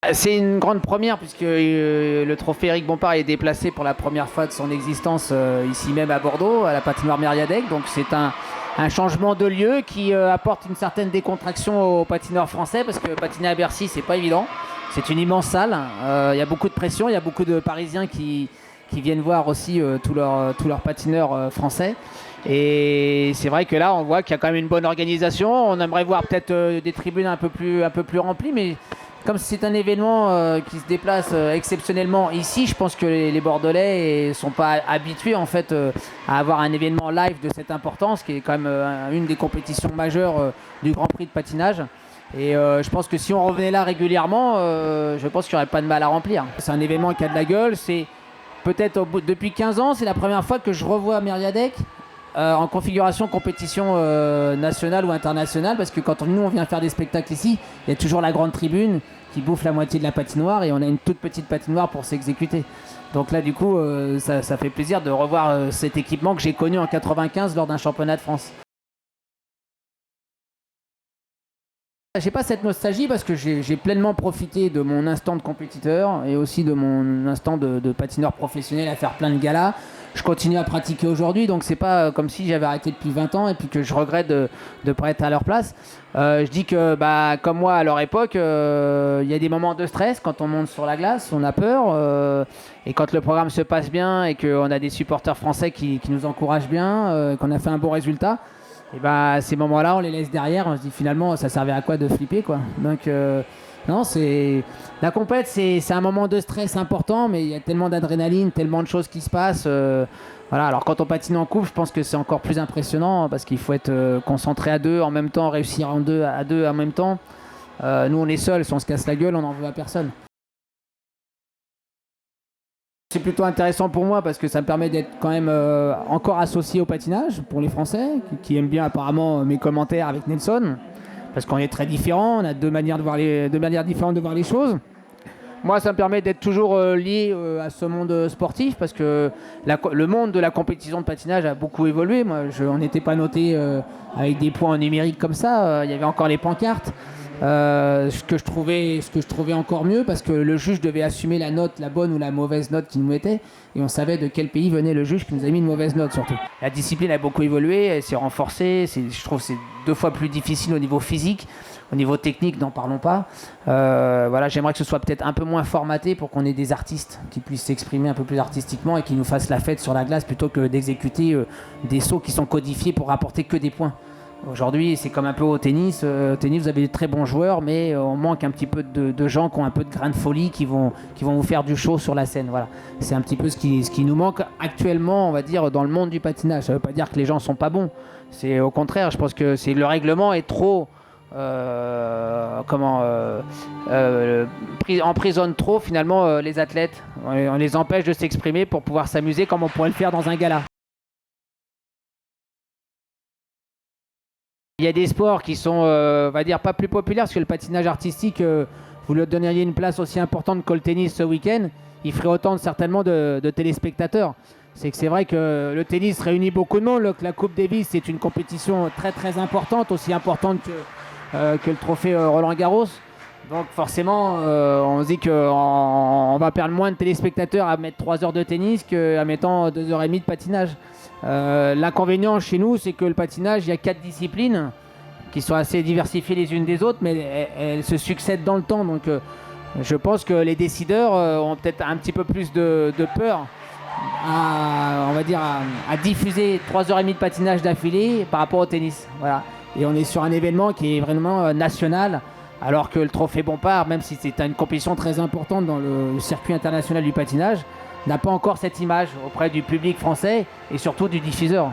C'est une grande première puisque le trophée Éric Bompard est déplacé pour la première fois de son existence ici même à Bordeaux, à la patinoire Mériadec. Donc c'est un changement de lieu qui apporte une certaine décontraction aux patineurs français parce que patiner à Bercy, c'est pas évident. C'est une immense salle. Il y a beaucoup de pression, il y a beaucoup de Parisiens qui viennent voir aussi tous leurs patineurs français. Et c'est vrai que là, on voit qu'il y a quand même une bonne organisation. On aimerait voir peut-être des tribunes un peu plus remplies, mais comme c'est un événement qui se déplace exceptionnellement ici, je pense que les Bordelais ne sont pas habitués en fait à avoir un événement live de cette importance, qui est quand même une des compétitions majeures du Grand Prix de patinage. Et je pense que si on revenait là régulièrement, je pense qu'il n'y aurait pas de mal à remplir. C'est un événement qui a de la gueule. C'est peut-être depuis 15 ans, c'est la première fois que je revois Mériadec en configuration compétition nationale ou internationale, parce que quand nous on vient faire des spectacles ici, il y a toujours la grande tribune qui bouffe la moitié de la patinoire et on a une toute petite patinoire pour s'exécuter. Donc là du coup ça fait plaisir de revoir cet équipement que j'ai connu en 95 lors d'un championnat de France. J'ai pas cette nostalgie parce que j'ai pleinement profité de mon instant de compétiteur et aussi de mon instant de patineur professionnel à faire plein de galas. Je continue à pratiquer aujourd'hui, donc c'est pas comme si j'avais arrêté depuis 20 ans et puis que je regrette de ne pas être à leur place. Je dis que comme moi à leur époque, il y a des moments de stress quand on monte sur la glace, on a peur. Et quand le programme se passe bien et qu'on a des supporters français qui nous encouragent bien, qu'on a fait un bon résultat, et ces moments-là, on les laisse derrière. On se dit finalement, ça servait à quoi de flipper, quoi. Donc, non, la compète, c'est un moment de stress important, mais il y a tellement d'adrénaline, tellement de choses qui se passent. Voilà. Alors, quand on patine en couple, je pense que c'est encore plus impressionnant parce qu'il faut être concentré à deux en même temps, réussir à deux en même temps. Nous, on est seuls. Si on se casse la gueule, on n'en veut à personne. C'est plutôt intéressant pour moi parce que ça me permet d'être quand même encore associé au patinage pour les Français qui aiment bien apparemment mes commentaires avec Nelson, parce qu'on est très différents, on a deux manières différentes de voir les choses. Moi, ça me permet d'être toujours lié à ce monde sportif parce que le monde de la compétition de patinage a beaucoup évolué. Moi, on n'était pas noté avec des points en numérique comme ça. Il y avait encore les pancartes. Ce que je trouvais encore mieux parce que le juge devait assumer la note, la bonne ou la mauvaise note qu'il nous mettait, et on savait de quel pays venait le juge qui nous a mis une mauvaise note surtout. La discipline a beaucoup évolué, elle s'est renforcée, je trouve que c'est 2 fois plus difficile au niveau physique, au niveau technique n'en parlons pas. Voilà, j'aimerais que ce soit peut-être un peu moins formaté pour qu'on ait des artistes qui puissent s'exprimer un peu plus artistiquement et qui nous fassent la fête sur la glace plutôt que d'exécuter des sauts qui sont codifiés pour rapporter que des points. Aujourd'hui, c'est comme un peu au tennis. Au tennis, vous avez de très bons joueurs, mais on manque un petit peu de gens qui ont un peu de grain de folie, qui vont vous faire du show sur la scène. Voilà. C'est un petit peu ce qui nous manque actuellement, on va dire, dans le monde du patinage. Ça ne veut pas dire que les gens ne sont pas bons. C'est au contraire, je pense que le règlement est trop... emprisonne trop finalement les athlètes. On les empêche de s'exprimer pour pouvoir s'amuser comme on pourrait le faire dans un gala. Il y a des sports qui sont, on va dire, pas plus populaires, parce que le patinage artistique, vous lui donneriez une place aussi importante que le tennis ce week-end, il ferait autant certainement de téléspectateurs. C'est vrai que le tennis réunit beaucoup de monde, que la Coupe Davis c'est une compétition très très importante, aussi importante que le trophée Roland-Garros. Donc forcément, on se dit qu'on va perdre moins de téléspectateurs à mettre 3 heures de tennis qu'à mettant 2h30 de patinage. L'inconvénient chez nous, c'est que le patinage, il y a 4 disciplines qui sont assez diversifiées les unes des autres, mais elles se succèdent dans le temps. Donc je pense que les décideurs ont peut-être un petit peu plus de peur on va dire, à diffuser 3h30 de patinage d'affilée par rapport au tennis. Voilà. Et on est sur un événement qui est vraiment national, alors que le trophée Bompard, même si c'est une compétition très importante dans le circuit international du patinage, n'a pas encore cette image auprès du public français et surtout du diffuseur.